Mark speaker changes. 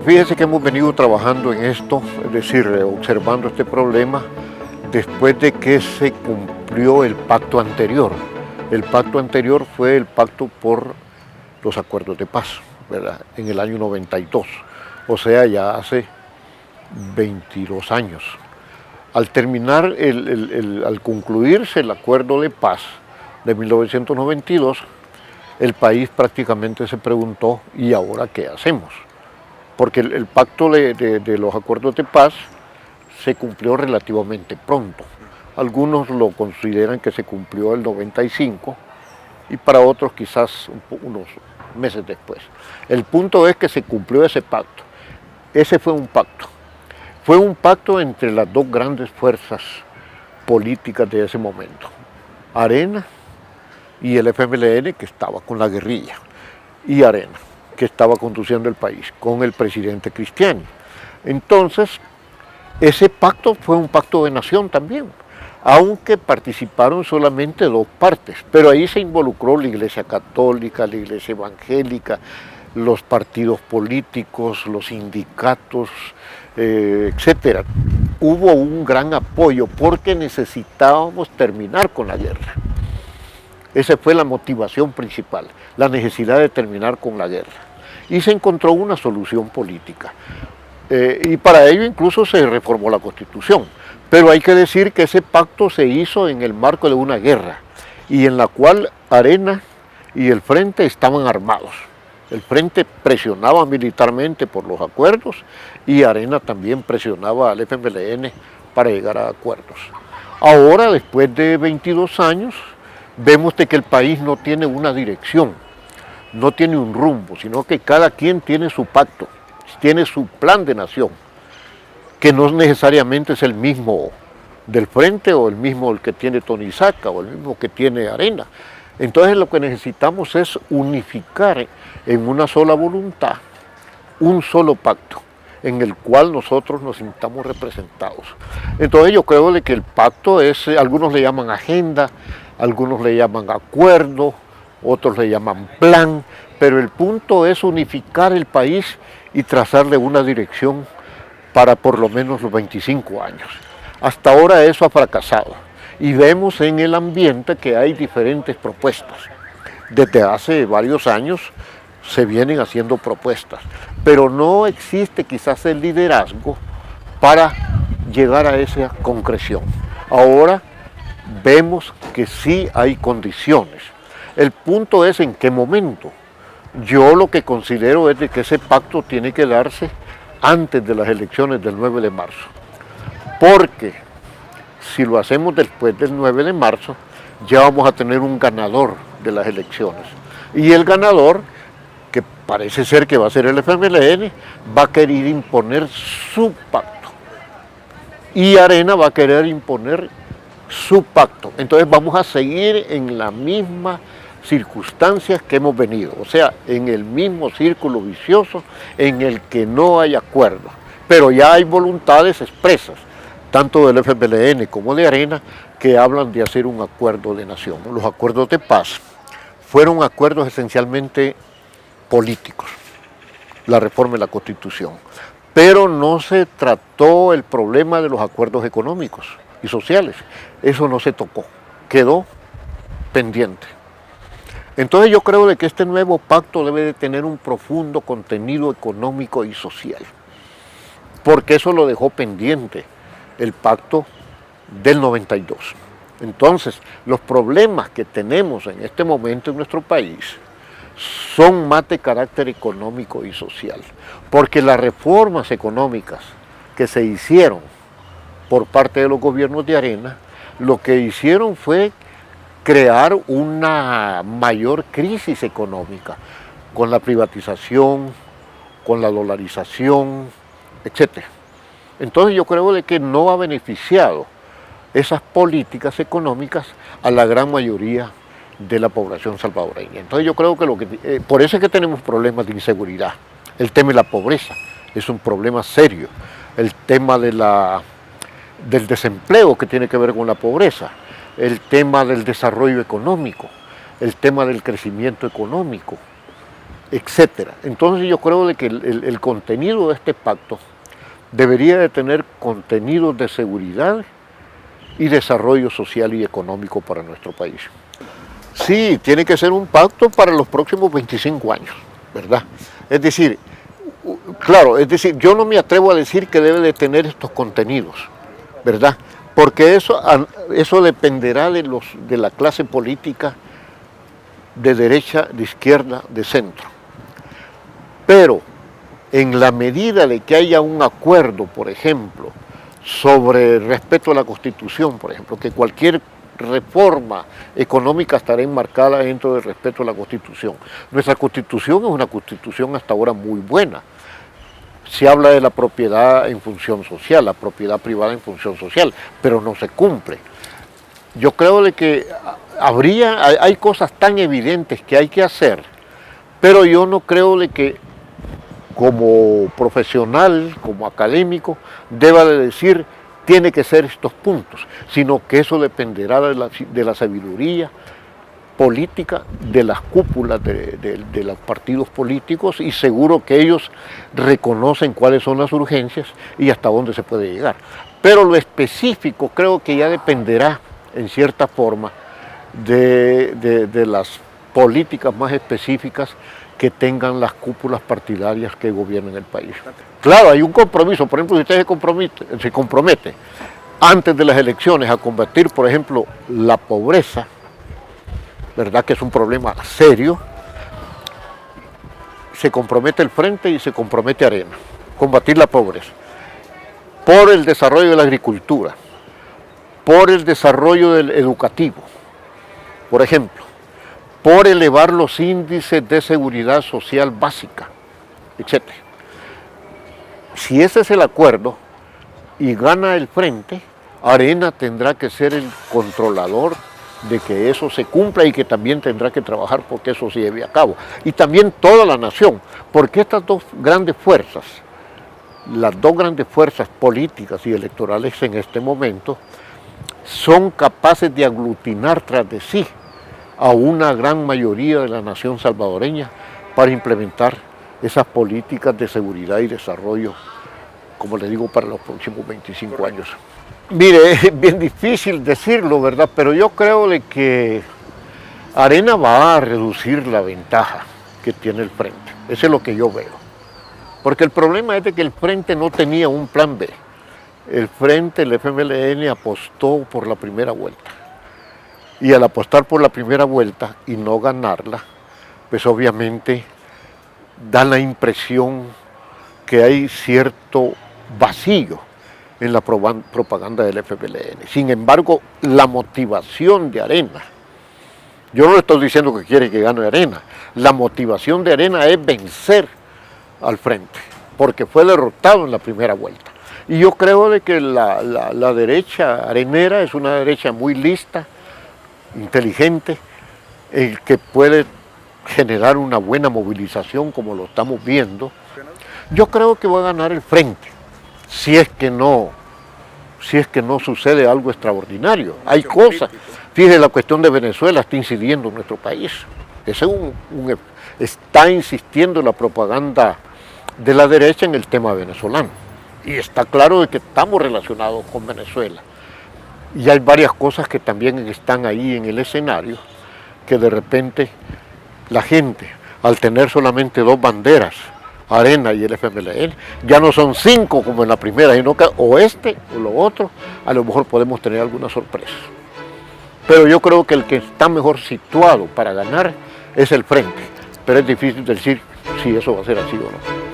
Speaker 1: Fíjese que hemos venido trabajando en esto, es decir, observando este problema después de que se cumplió el pacto anterior. El pacto anterior fue el pacto por los acuerdos de paz, ¿verdad? En el año 92, o sea, ya hace 22 años. Al terminar, al concluirse el acuerdo de paz de 1992, el país prácticamente se preguntó, ¿y ahora qué hacemos? Porque el pacto de los acuerdos de paz se cumplió relativamente pronto. Algunos lo consideran que se cumplió el 95 y para otros quizás unos meses después. El punto es que se cumplió ese pacto. Ese fue un pacto. Fue un pacto entre las dos grandes fuerzas políticas de ese momento. Arena y el FMLN, que estaba con la guerrilla, y Arena, que estaba conduciendo el país, con el presidente Cristiani. Entonces, ese pacto fue un pacto de nación también, aunque participaron solamente dos partes, pero ahí se involucró la Iglesia Católica, la Iglesia Evangélica, los partidos políticos, los sindicatos, etc. Hubo un gran apoyo porque necesitábamos terminar con la guerra. Esa fue la motivación principal, la necesidad de terminar con la guerra. Y se encontró una solución política. Y para ello incluso se reformó la Constitución. Pero hay que decir que ese pacto se hizo en el marco de una guerra, y en la cual Arena y el Frente estaban armados. El Frente presionaba militarmente por los acuerdos y Arena también presionaba al FMLN para llegar a acuerdos. Ahora, después de 22 años, vemos de que el país no tiene una dirección, no tiene un rumbo, sino que cada quien tiene su pacto, tiene su plan de nación, que no necesariamente es el mismo del Frente o el mismo el que tiene Tonisaca o el mismo que tiene Arena. Entonces lo que necesitamos es unificar en una sola voluntad un solo pacto en el cual nosotros nos sintamos representados. Entonces yo creo de que el pacto es, algunos le llaman agenda, algunos le llaman acuerdo, otros le llaman plan, pero el punto es unificar el país y trazarle una dirección para por lo menos los 25 años. Hasta ahora eso ha fracasado y vemos en el ambiente que hay diferentes propuestas. Desde hace varios años se vienen haciendo propuestas, pero no existe quizás el liderazgo para llegar a esa concreción. Ahora vemos que sí hay condiciones. El punto es en qué momento. Yo lo que considero es de que ese pacto tiene que darse antes de las elecciones del 9 de marzo. Porque si lo hacemos después del 9 de marzo, ya vamos a tener un ganador de las elecciones. Y el ganador, que parece ser que va a ser el FMLN, va a querer imponer su pacto. Y Arena va a querer imponer su pacto. Entonces vamos a seguir en la misma circunstancias que hemos venido, o sea, en el mismo círculo vicioso en el que no hay acuerdo, pero ya hay voluntades expresas, tanto del FMLN como de Arena, que hablan de hacer un acuerdo de nación. Los acuerdos de paz fueron acuerdos esencialmente políticos, la reforma de la Constitución, pero no se trató el problema de los acuerdos económicos y sociales, eso no se tocó, quedó pendiente. Entonces yo creo de que este nuevo pacto debe de tener un profundo contenido económico y social, porque eso lo dejó pendiente el pacto del 92. Entonces, los problemas que tenemos en este momento en nuestro país son más de carácter económico y social, porque las reformas económicas que se hicieron por parte de los gobiernos de Arena, lo que hicieron fue crear una mayor crisis económica con la privatización, con la dolarización, etc. Entonces yo creo de que no ha beneficiado esas políticas económicas a la gran mayoría de la población salvadoreña. Entonces yo creo que por eso es que tenemos problemas de inseguridad. El tema de la pobreza es un problema serio. El tema del desempleo, que tiene que ver con la pobreza. El tema del desarrollo económico, el tema del crecimiento económico, etcétera. Entonces yo creo de que el contenido de este pacto debería de tener contenidos de seguridad y desarrollo social y económico para nuestro país. Sí, tiene que ser un pacto para los próximos 25 años, ¿verdad? Es decir, claro, es decir, yo no me atrevo a decir que debe de tener estos contenidos, ¿verdad? Porque eso dependerá de la clase política de derecha, de izquierda, de centro. Pero en la medida de que haya un acuerdo, por ejemplo, sobre el respeto a la Constitución, por ejemplo, que cualquier reforma económica estará enmarcada dentro del respeto a la Constitución. Nuestra Constitución es una Constitución hasta ahora muy buena. Se habla de la propiedad en función social, la propiedad privada en función social, pero no se cumple. Yo creo de que hay cosas tan evidentes que hay que hacer, pero yo no creo de que como profesional, como académico, deba de decir tiene que ser estos puntos, sino que eso dependerá de la sabiduría política de las cúpulas de los partidos políticos, y seguro que ellos reconocen cuáles son las urgencias y hasta dónde se puede llegar. Pero lo específico creo que ya dependerá en cierta forma de las políticas más específicas que tengan las cúpulas partidarias que gobiernan el país. Claro, hay un compromiso. Por ejemplo, si usted se compromete antes de las elecciones a combatir, por ejemplo, la pobreza, ¿verdad?, que es un problema serio, se compromete el Frente y se compromete Arena, combatir la pobreza, por el desarrollo de la agricultura, por el desarrollo del educativo, por ejemplo, por elevar los índices de seguridad social básica, etc. Si ese es el acuerdo y gana el Frente, Arena tendrá que ser el controlador de que eso se cumpla y que también tendrá que trabajar porque eso se lleve a cabo. Y también toda la nación, porque estas dos grandes fuerzas, las dos grandes fuerzas políticas y electorales en este momento, son capaces de aglutinar tras de sí a una gran mayoría de la nación salvadoreña para implementar esas políticas de seguridad y desarrollo, como le digo, para los próximos 25 años. Mire, es bien difícil decirlo, ¿verdad? Pero yo creo de que Arena va a reducir la ventaja que tiene el Frente. Eso es lo que yo veo. Porque el problema es de que el Frente no tenía un plan B. El Frente, el FMLN, apostó por la primera vuelta. Y al apostar por la primera vuelta y no ganarla, pues obviamente da la impresión que hay cierto vacío en la propaganda del FMLN. Sin embargo, la motivación de Arena, yo no le estoy diciendo que quiere que gane Arena, la motivación de Arena es vencer al Frente, porque fue derrotado en la primera vuelta. Y yo creo de que la derecha arenera es una derecha muy lista, inteligente, el que puede generar una buena movilización como lo estamos viendo. Yo creo que va a ganar el Frente, si es que no sucede algo extraordinario. Hay cosas, fíjese, la cuestión de Venezuela está incidiendo en nuestro país. Está insistiendo la propaganda de la derecha en el tema venezolano. Y está claro de que estamos relacionados con Venezuela. Y hay varias cosas que también están ahí en el escenario, que de repente la gente, al tener solamente dos banderas, Arena y el FMLN, ya no son 5 como en la primera, sino que o este o lo otro, a lo mejor podemos tener alguna sorpresa. Pero yo creo que el que está mejor situado para ganar es el Frente, pero es difícil decir si eso va a ser así o no.